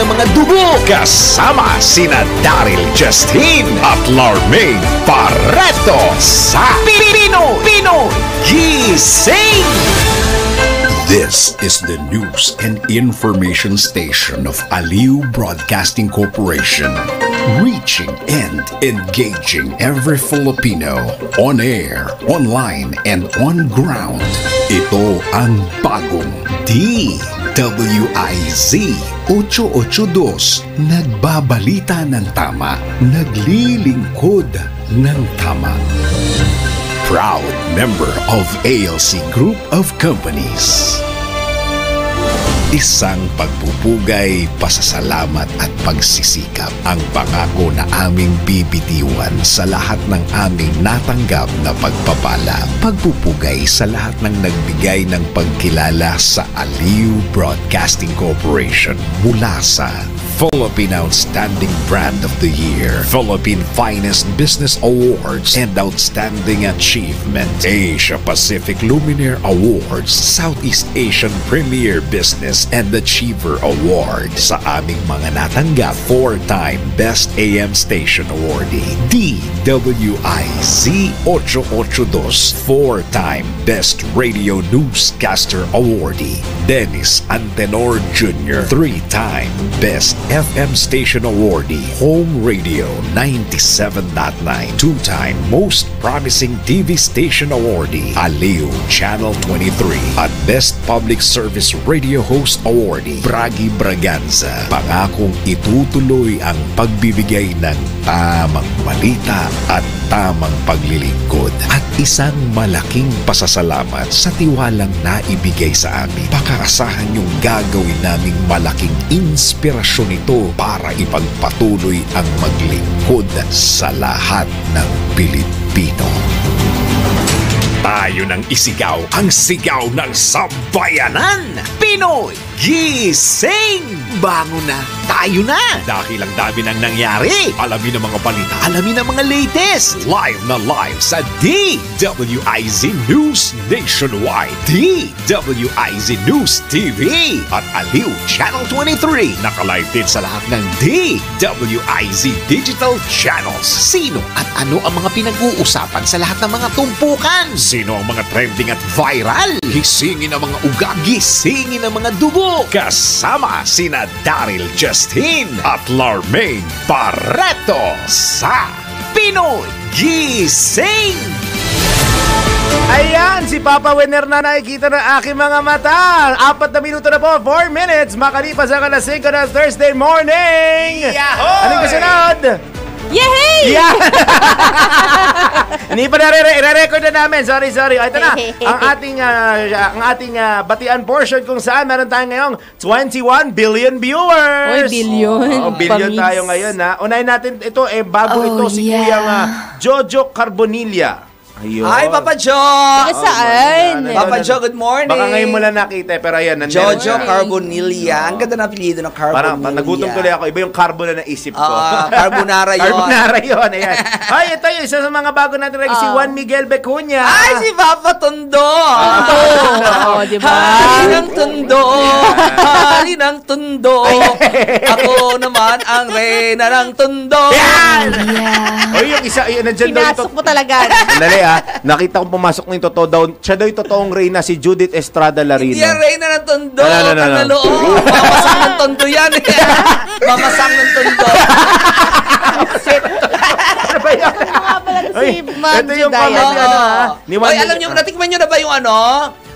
na mga dugo. Kasama sina Daryl Justin at Larmaine Barreto sa Pinoy Gising. This is the news and information station of Aliw Broadcasting Corporation, reaching and engaging every Filipino on air, online, and on ground. Ito ang bagong DWIZ 882, nagbabalita ng tama, naglilingkod ng tama. Proud member of ALC Group of Companies. Isang pagpupugay, pasasalamat at pagsisikap ang pangako na aming bibitiwan sa lahat ng aming natanggap na pagpapala. Pagpupugay sa lahat ng nagbigay ng pagkilala sa Aliw Broadcasting Corporation mula sa Philippine Outstanding Brand of the Year, Philippine Finest Business Awards and Outstanding Achievement, Asia Pacific Luminaire Awards, Southeast Asian Premier Business and Achiever Award. Sa aming mga natanggap, 4-time Best AM Station Awardee, DWIZ 882, 4-time Best Radio Newscaster Awardee, Dennis Antenor Jr., 3-time Best FM Station Awardee, Home Radio 97.9, 2-time Most Promising TV Station Awardee, Aliw Channel 23, at Best Public Service Radio Host Awardee, Bragi Braganza. Pangakong itutuloy ang pagbibigay ng tamang balita at tamang paglilingkod at isang malaking pasasalamat sa tiwalang naibigay sa amin. Pakaasahan yung gagawin naming malaking inspirasyon ito para ipagpatuloy ang maglingkod sa lahat ng Pilipino. Tayo nang isigaw ang sigaw ng sambayanan. Pinoy Gising! Bangon na, tayo na! Dahil ang dami nang nangyari. Alamin ang mga balita, alamin ang mga latest. Live na live sa DWIZ News Nationwide, DWIZ News TV, at Aliw Channel 23. Nakalive din sa lahat ng DWIZ Digital Channels. Sino at ano ang mga pinag-uusapan sa lahat ng mga tumpukan? Sino ang mga trending at viral? Gisingin ang mga ugat, gisingin ang mga dugo. Kasama sina Daryl Justin at Larmaine Barreto sa Pinoy Gising! Ayan, si Papa Winner na nakikita ng aking mga mata. 4 na minuto na po, 4 minutes, makalipas ang alas 5 na Thursday morning. Yahoo! Anong kasunod? Yehey! Yeah! Hindi pa nare-record na namin. Sorry. Ito na. Ang ating batian portion kung saan meron tayo ngayong 21 billion viewers. Oy, billion. Billion tayo ngayon, ha. Unahin natin ito, bago ito, si Kuyang Jojo Carbonilla. Ayun. Hi, Papa Jo! Saan? Papa Jo, good morning! Baka ngayon mo lang nakita, pero ayan. Jojo Carbonilla. Ang ganda na apelyido ng Carbonilla. Parang nagutom tuloy ako. Iba yung carbo na naisip ko. Carbonara yun. Carbonara yun, ayan. Ay, ito yung isa sa mga bago natin si Juan Miguel Becuña. Ay, si Papa Tondo! Oo, di ba? Hali ng Tondo! Hali ng Tondo! Ako naman ang reyna ng Tondo! Yan! Oy, yung isa, nandiyan daw Pinasok mo talaga. Dali nakita kong pumasok ng totoo daw. Siya daw yung totoong reyna, si Judith Estrada Larino. Hindi yan reyna ng Tondo! No. Kanaloo! Mamasang ng Tondo yan! Mamasang ng Tondo! Ano ba yan? Ano nga pala si Ma'am Ito yung Judaya? comment ni Juan Oy, Miguel. alam niyo, natikman niyo na ba yung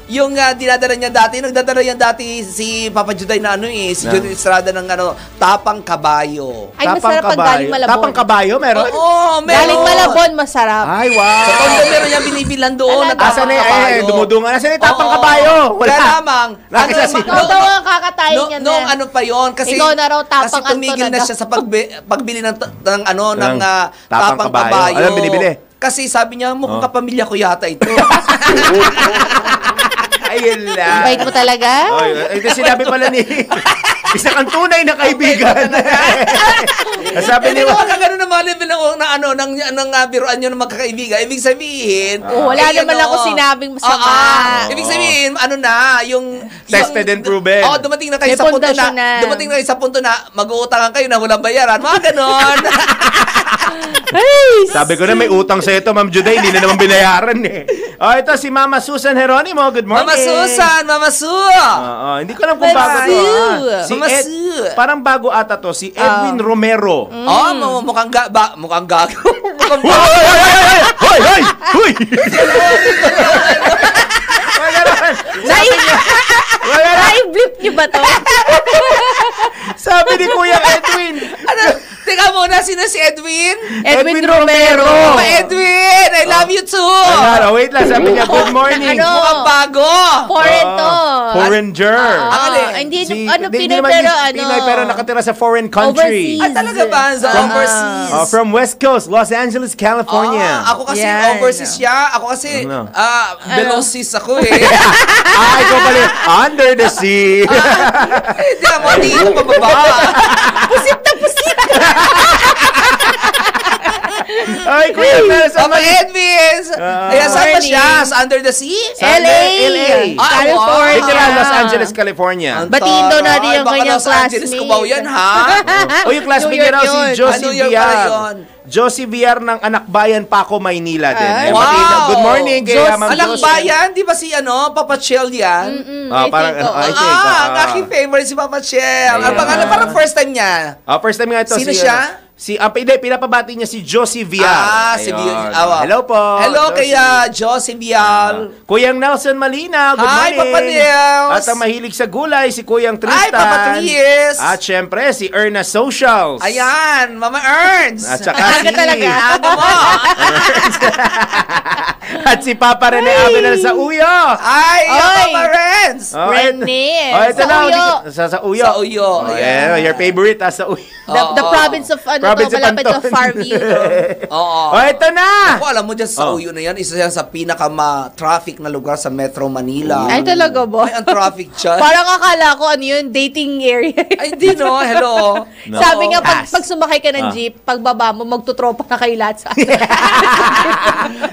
yung dinadala niya dati, nagdadala niya dati si Papa Juday na si Judith Estrada ng Tapang Kabayo. Ay, masarap pag galing Malabon. Tapang kabayo, meron? Oo, meron. Galing Malabon, masarap. Ay, wow. Sa Tondo meron niya binibilan doon na Talaga? Tapang Asan na Kabayo. dumudungan. Asan na yung tapang Oo. kabayo? Wala lamang. Ikaw daw ang kakatayin niya na. Noong ano pa yon kasi Ikaw na raw, Tapang kasi tumigil Anton na na siya sa pagbili ng Ng Tapang Kabayo. Anong binibili? Kasi sabi niya, mukhang kapamilya ko yata ito. Ayun lang. Bait mo talaga? Ito sinabi pala ni... Isa kang tunay na kaibigan. Sabi Hindi ni... naman kagano na mga level ng biruan nyo ng magkakaibigan. Ibig sabihin... Wala naman ako sinabing masama. Ibig sabihin, yung... Tested and proven. Dumating na kayo May sa punto pundasyon na. Dumating na kayo sa punto na mag-uutangan kayo na walang bayaran. Mga ganon. Sabi ko na may utang sa ito, Ma'am Juday. Hindi na naman binayaran eh. Ito si Mama Susan Geronimo. Good morning. Mama Susan, Mama Su. Hindi ko alam kung bago to. Si Mama Su. Parang bago ata to. Si Edwin Romero. Mukhang gago. Mukhang Hoy! Hoy! Hoy! Na-blip niyo ba to? Sabi ni Kuya Edwin. Teka muna, sino si Edwin? Edwin Romero. Edwin, I love you too. Wait lang. Sabi niya, good morning. Mukhang bago. Foreign to. Foreigner. Hindi, Hindi Pinoy naman pero Pinoy pero nakatira sa foreign country. Overseas. Talaga ba? Sa overseas. From West Coast, Los Angeles, California. Ako kasi Yan. overseas siya. Ako kasi velocis ako eh. Ikaw pala under the sea. Hindi ako dito pababa. Pusit na pusit. Ay, Kuya Nelson. Edwin! Ayan, saan ba siya? Sa Under the Sea? LA. California. Literal Los Angeles, California. Batiin daw natin yung kanyang Los Angeles, classmate. Cubao yan, ha? Yung classmate New niya raw York si yun. Josie New York pala Villar. yun. Josie Villar ng Anak Bayan, Paco, Maynila din. Ay, wow. Good morning kay Ma'am Anak Josie. bayan, di ba si Papa Chel yan? I think. Ang aking favorite si Papa Chel. Ang pangalan, parang first time niya. First time nga ito. Sino siya? Pinapabati niya si Josie Vial. Si Ayun. Vial. Hello po. Hello Josie. kay Josie Vial. Kuyang Nelson Malina, good Hi, morning. Papa Nels. At ang mahilig sa gulay, si Kuyang Tristan. Hi, Papa Tries. At syempre, si Erna Socials. Ayan, Mama Ernst. At saka Aga talaga. Aga mo. At si Papa Rene Abelal sa Uyo. Ay, Oy. Papa Ernst. Rene. Ito Sa na. Uyo. Sa Uyo. Sa Uyo. Yeah, your favorite, sa Uyo. The province of Province of malapit sa Anton. Farview. Oo. Ito na. Ako, alam mo dyan sa Uyo na yan, isa yan sa pinaka-traffic na lugar sa Metro Manila. Ay, talaga ba? Ay, ang traffic dyan. Parang akala ko, dating area. Ay, di no. Hello. No. Sabi nga, Pass. pag sumakay ka ng jeep, pagbaba mo, magtutropa na kayo lahat sa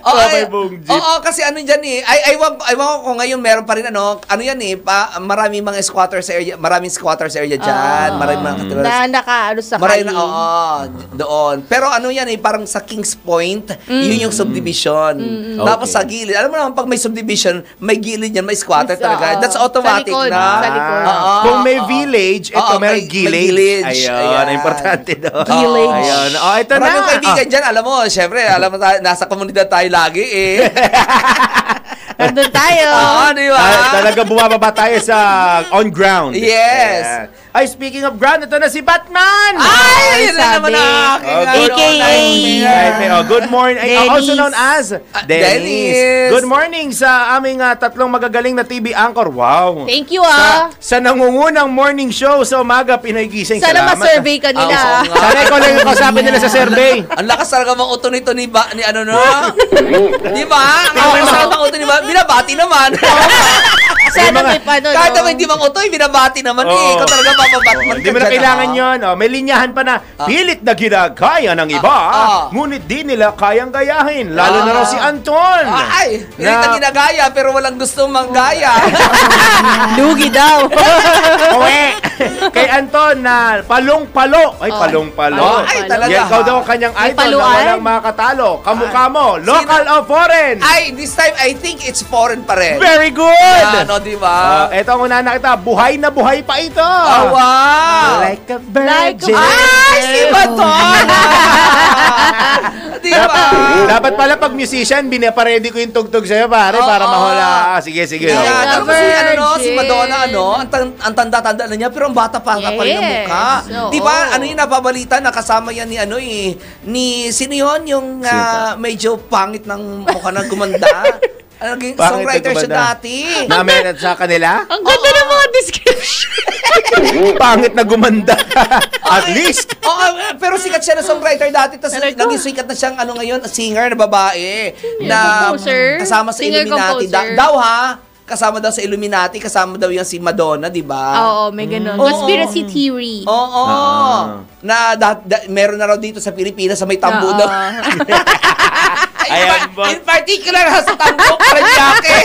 Oo, Sabay buong jeep. oo, kasi ano dyan eh. Aywan ko kung ngayon meron pa rin ano yan eh, maraming mga squatters area, maraming squatters area dyan. Maraming mga katulad. na naka, sa Maraming kali. doon. Pero ano yan eh, parang sa Kings Point, yun yung subdivision. Tapos sa gilid, alam mo naman pag may subdivision, may gilid yan, may squatter Sa- talaga. That's automatic sa likod, na. sa likod. Oo, Kung may oo. village, ito Oo, meron may gillage. village. Ayun, Ayan. importante doon. Village. Ayun. Ito na. Maraming kaibigan dyan, alam mo, syempre, alam mo tayo, nasa komunidad tayo lagi eh. Nandun tayo. Oo, di ba? Talaga bumababa tayo sa on ground. Yes. Ayan. Ay, speaking of ground, ito na si Batman! Ay, yun na naman sabi. ang aking Oh, ano, AKA. Right, good morning. Dennis. Also known as Dennis. Good morning sa aming tatlong magagaling na TV anchor. Wow. Thank you, Sa nangungunang morning show sa umaga, Pinoy Gising. Sana Salamat. ma-survey ka nila. Oo nga. Sana ikaw lang yung kausapin nila sa survey. Ang lakas talaga mga uto nito ni ano no? Di ba? Ang lakas talaga mga uto ni binabati naman. Sana may paano, Kahit naman hindi mang utoy, binabati naman eh. Oo. Ikaw talaga mapabatman Hindi mo na kailangan yun. May linyahan pa na pilit na ginagaya ng iba, ngunit di nila kayang gayahin. Lalo na raw si Anton. Ay, hindi na ginagaya pero walang gusto manggaya. Lugi daw. Uwe. Kay Anton na palong-palo. Ay, palong-palo. Ay, talaga. Yan, ikaw daw ang kanyang May idol na paluan? walang makakatalo. Kamukha mo, local o foreign. Ay, this time I think it's foreign pa rin. Very good. Ano, di ba? Ito ang una nakita, buhay na buhay pa ito. Oh, wow! Like a virgin. Ay, si Baton! Di ba? Dapat pala pag musician, binaparedy ko yung tugtog sa'yo, pare, para mahula. Sige, sige. Like Yeah, a tapos si virgin. Madonna, ang tanda-tanda na niya, pero ang bata pa nga pa rin ang Yes. mukha. Oo. Di ba, ano yung napabalita, nakasama yan ni sino yun, yung medyo pangit ng mukha na gumanda. Naging Pangit na songwriter siya gumanda. dati. Namin at sa kanila, Ang ganda ng mga description. pangit na gumanda. At least. Oo, pero sikat siya na songwriter dati, tapos Talaga? naging sikat na siyang ngayon, singer na babae, na composer? kasama sa Singer, Illuminati. composer? Daw ha, kasama daw sa Illuminati, kasama daw yung si Madonna, di ba? Oo, may ganun. Oo. Conspiracy theory. Oo. Na meron na raw dito sa Pilipinas sa may tambo Oo. daw. Ayan ba? In particular, sa tambo, Paranaque.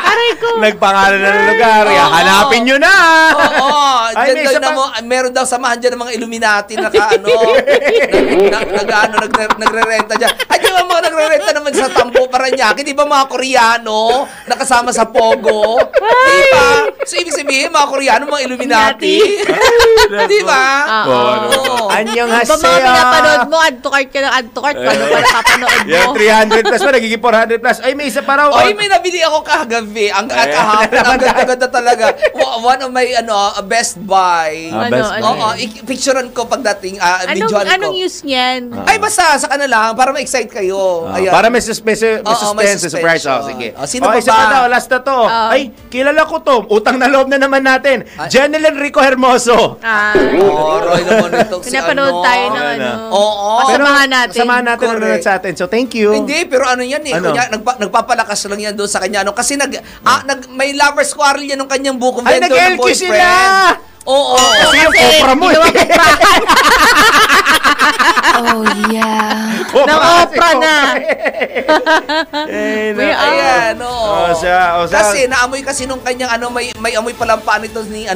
Aray ko. Nagpangalan na ng lugar. Oo. Hanapin nyo na. Oo. Ay, may Diyan isa daw meron daw samahan dyan ng mga Illuminati na nagre-renta dyan. Ay, di ba mga nagre-renta naman sa tambo, Paranaque? Di ba mga Koreano nakasama sa Pogo? Di ba? So, ibig sabihin, mga Koreano, mga Illuminati. Di ba? Oo. Anyong Ba mga haseo. pinapanood mo, add to cart ka ng add to cart. Paano pa napapanood mo? Yung 300 plus pa, nagiging 400 plus. Ay, may isa pa raw. Oy, may nabili ako kagabi. Ang kahapon, ang ganda-ganda talaga. One of my best buy. Best Ano? Oo, picturean ko pagdating, videoan ko. Anong use niyan? Ay, basta sa kanila lang, para ma-excite kayo. Ayan. Para may suspense, may surprise. Oh, sige. Sino pa isa ba? pa daw, last na to. Ay, kilala ko to. Utang na loob na naman natin. Jenelyn Rico Hermoso. Roy naman itong si Pinapanood tayo ng ano. Oo. Samahan natin. Samahan natin ang Correct. nanonood sa atin. So, thank you. Hindi, pero ano yan eh. Ano? Kunya, nagpapalakas lang yan doon sa kanya. No? Kasi may lovers quarrel yan ng kanyang buko Ay, vendor ng nag-LQ sila! Oo. Kasi yung kopra mo. ginawa eh. koprahan. Oh, yeah. Nang opera na. May Ayan, oo. Siya. Kasi naamoy kasi nung kanyang may amoy palampaan ito ni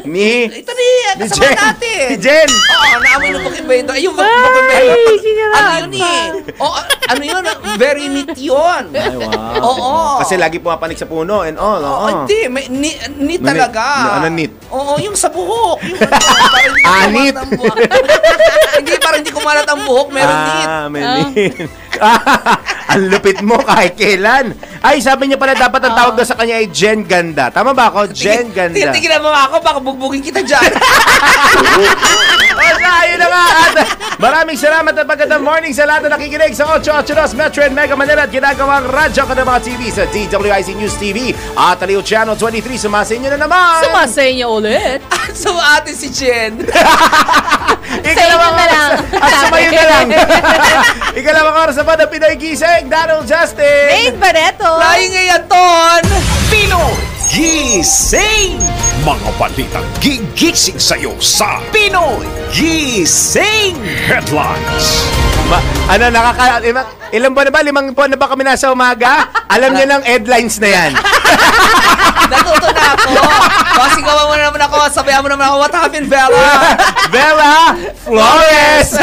Ni Ito ni kasama Jen. natin. Si Jen. Oo, naamoy ng buko vendor. Ayun, buko Ay, vendor. sinara Ano yun pa. eh? ano yun? Very neat yun. Ay, wow. Oo. Kasi lagi pumapanik sa puno and all. Oo. Hindi, neat talaga. Ano neat? Oo, yung sa buhok. Yung parang hindi Neat. kumalat ang buhok. Hindi, parang hindi kumalat ang buhok. Meron neat. May neat. Ang lupit mo kahit kailan. Ay, sabi niya pala dapat ang tawag daw sa kanya ay Jen Ganda. Tama ba ako? Jen Ganda. Tingnan mo ako, baka bugbugin kita dyan. Ayun na nga. At maraming salamat at magandang morning sa lahat na nakikinig sa 882 Metro and Mega Manila at ginagawang radyo ka ng mga TV sa DWIC News TV at Aliw Channel 23. Sumasin nyo na naman. Sumasay niyo ulit. So, ate si Jen. Ikalawang na lang. oras. At sumayo na lang. Ikalawang oras na ba ng Pinoy Gising? Donald Justin. Main Barreto. Flying ngayon, Ton. Pinoy Gising! Mga balitang gigising sa'yo sa Pinoy Gising Headlines. Ilang buwan na ba? 5 buwan na ba kami nasa umaga? Alam niyo ng headlines na yan. Natuto na ako. Sigawan mo na naman ako. Sabayan mo naman ako. What happened, Bella? Bella Flores!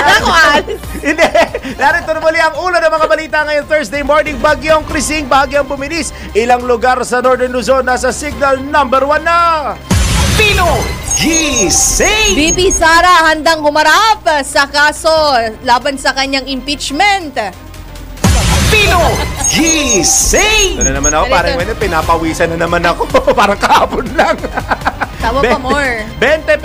Ako, Alice. Hindi. Narito na muli ang ulo ng mga balita ngayong Thursday morning. Bagyong Krising, bagyong bumilis. Ilang lugar sa Northern Luzon nasa signal number 1 na. Pinoy Gising! VP Sara handang humarap sa kaso laban sa kanyang impeachment. Pinoy Gising! Ito na naman ako, Halika. parang pinapawisan na naman ako. Parang kahapon lang. Tama pa more. 20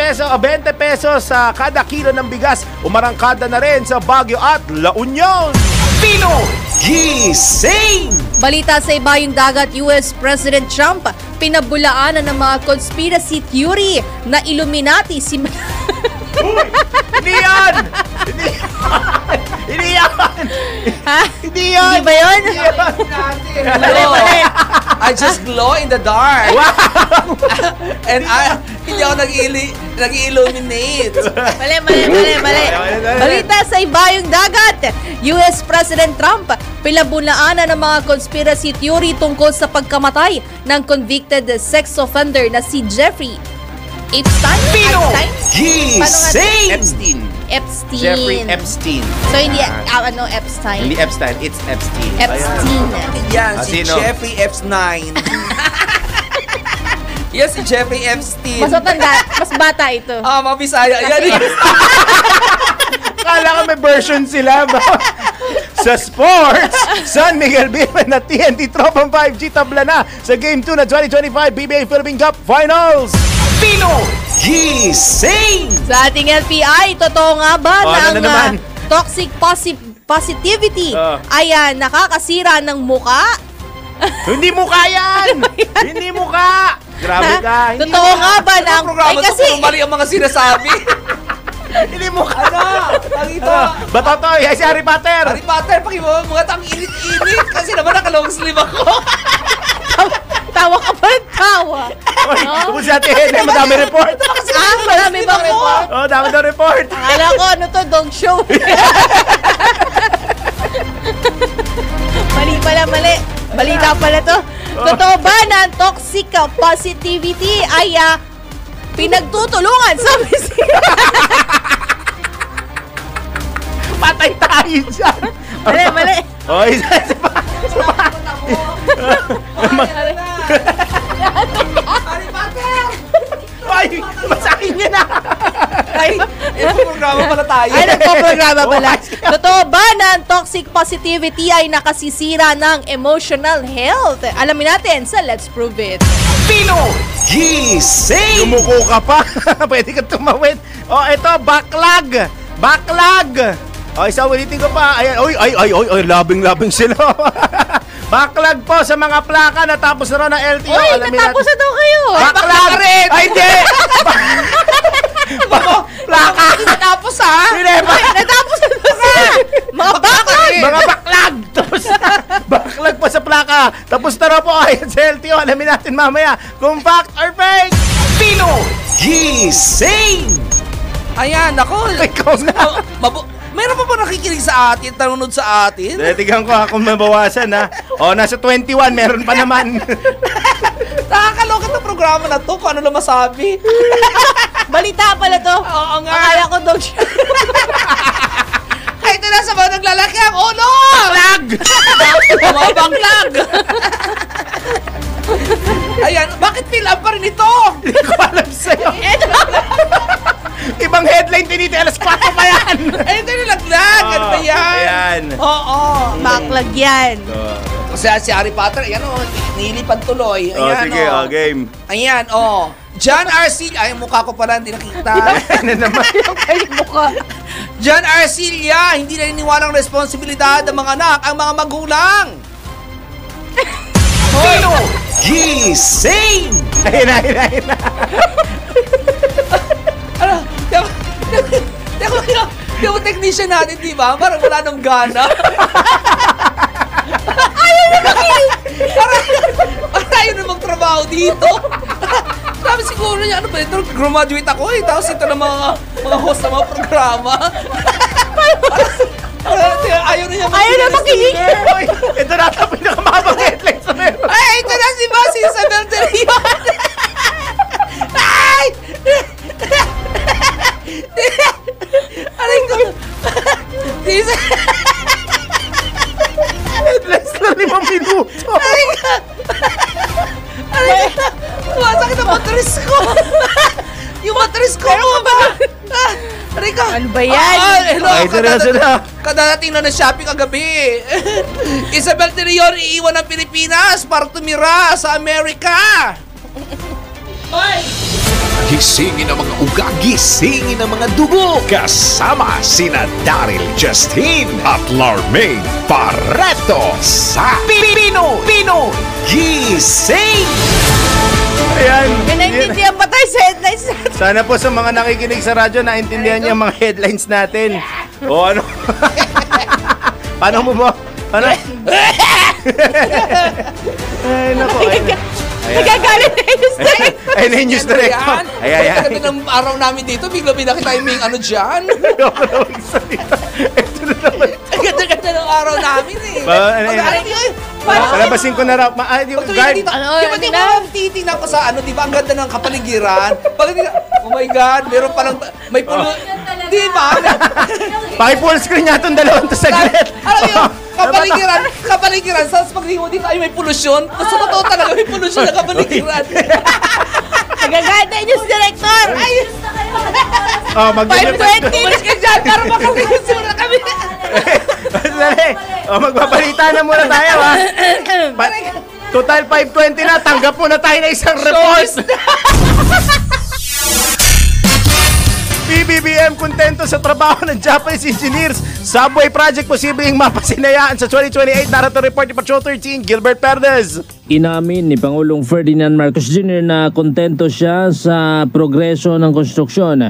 pesos sa kada kilo ng bigas. Umarangkada na rin sa Baguio at La Union. Pinoy Gising! Balita sa ibayong dagat, US President Trump pinabulaanan ng mga conspiracy theory na Illuminati si Hindi yan! Hindi yan! Hindi yan! Ha? Hindi yan! Hindi ba yun? Hindi yan! Mali. I just glow in the dark. And hindi ako nag-illuminate. Mali. Balita sa ibayong dagat, US President Trump pinabulaanan ng mga conspiracy theory tungkol sa pagkamatay ng convicted sex offender na si Jeffrey Epstein? Pinoy Epstein? Paano nga? Gising! Epstein. Epstein. Jeffrey Epstein. So, hindi, Epstein? Hindi Epstein, it's Epstein. Epstein. Yan, Ah, si sino? Jeffrey Epstein. Yan si Jeffrey Epstein. Mas bata ito. Mga Bisaya. Yan. Kala ko may version sila ba? Sa sports, San Miguel Beer na TNT Tropang 5G tabla na sa Game 2 na 2025 PBA Philippine Cup Finals. Pinoy Gising! Sa ating LPI, totoo nga ba Oh, ano na na naman? toxic positivity Oh. ay nakakasira ng muka? Hindi mukha yan! Hindi mukha! Grabe ka! Hindi Totoo nga ba na Ang programa ay to, kasi puro mali ang mga sinasabi. Hindi mo ka. Ano? Pagito. Batotoy, ay si Harry Potter. Harry Potter, pakibungat ang init-init. Kasi naman nakalong sleeve ako. Tawa ka pa ng tawa. Kung si Ate Hene, madami report. Marami ba ko? Oh, dami daw report. Akala ko, ano to, dog show. Mali pala, mali. Balita pala to. Totoo ba na ang toxic positivity ay pinagtutulungan sa bisita? Patay tayo dyan. Mali, mali. Oh, isa pa. Harry Potter! Ay, masakin niya na. Ay, ito programa pala tayo. Ay, nagpo-programa pala. Totoo ba na ang toxic positivity ay nakasisira ng emotional health? Alamin natin sa Let's Prove It. Pinoy Gising! Lumuko ka pa. Pwede ka tumawid. Oh, ito, backlog. Backlog. Oh, isa ulitin ko pa. Ayan, oy, labing-labing sila. Backlog po sa mga plaka. Natapos na raw ng LTO. Uy, Alamin natapos na natin. daw kayo. Backlog! Ay, hindi! Plaka! Natapos ha? Hindi, Natapos na daw sila. Mga backlog. mga backlog! Tapos backlog pa sa plaka. Tapos na raw po ayon sa LTO. Alamin natin mamaya kung fact or fake. Pinoy Gising! Ayan, ako. Ikaw nga. Meron pa ba nakikinig sa atin, tanunod sa atin? Tignan ko kung mabawasan ha. O, nasa 21, meron pa naman. Nakakaloka itong programa na to, kung ano lang masabi. Balita pala to. Oo nga. Akala ko dog show. Kahit na sa mga naglalaki ang ulo! Backlog! Mga banglag! Ayan, bakit fill up pa rin ito? Hindi ko alam sa'yo. Ibang headline tiniti, alas 4 pa yan. Ay, ito nilaglag! Ano ba yan? Ayan. Oo. Backlog yan. Kasi si Harry Potter, ayan o, nilipad tuloy. Oh, Ayan sige, o. game. Ayan o. John Arcilia, ay mukha ko pala, hindi nakita. Ano naman? Ay, mukha. John Arcilia, hindi naniniwalang responsibilidad ng mga anak ang mga magulang. Pinoy Gising! Ayun na. Ano? Yung technician natin, di ba? Parang wala nang gana. Parang tayo na magtrabaho dito. Sabi siguro niya, ano ba ito? Graduate ako eh. Tapos ito na mga host ng mga programa. Ayaw na niya makinig. Oy, ito na ata pinakamabang headline sa meron. Ay, ito na si Boss Isabel de Leon. Ay! Aray ko. Headlines na 5 minuto. Aray ko. Masakit ang matris ko. Yung matris ko. Aray ko. Ano ba yan? Hello. Ay, seryoso na. Kadadating na ng shopping kagabi. Isabel de Leon iiwan ng Pilipinas para tumira sa Amerika. Gisingin ang mga ugat, gisingin ang mga dugo. Kasama sina Daryl Justin at Larmaine Barreto sa Pinoy Gising! Ayan. Naintindihan ba tayo sa headlines natin? Sana po sa mga nakikinig sa radyo, naintindihan niyo ang mga headlines natin. O ano? Paano mo ba? Ano? Ay, naku. Nagagalit na yung news director. Ay, na yung news director. Ay. Pagkaganda ng araw namin dito, bigla-bigla kita yung ano dyan. Ayoko na magsalita. Ito na naman. Ang ganda-ganda ng araw namin eh. Ano yun? Palabasin ko na raw. Guard. Dito, Ano, di ba di ba titingnan ko sa ano, di ba ang ganda ng kapaligiran? Oh my God, meron palang, may puno, di ba? Paki-full screen niya itong dalawang to saglit. Alam mo yun, kapaligiran, sa paglingon dito ay may polusyon. Sa totoo talaga, may polusyon na kapaligiran. Nagagalit na yung news director. Ay, Oh, 5:20. Umalis ka dyan para makalimusin na kami. Dali. Oh, magbabalita na muna tayo, ha? Total 5:20 na. Tanggap muna tayo na isang report. PBBM kontento sa trabaho ng Japanese engineers. Subway project posibleng mapasinayaan sa 2028. Narito report ni Patrol 13, Gilbert Perez. Inamin ni Pangulong Ferdinand Marcos Jr. na kontento siya sa progreso ng konstruksyon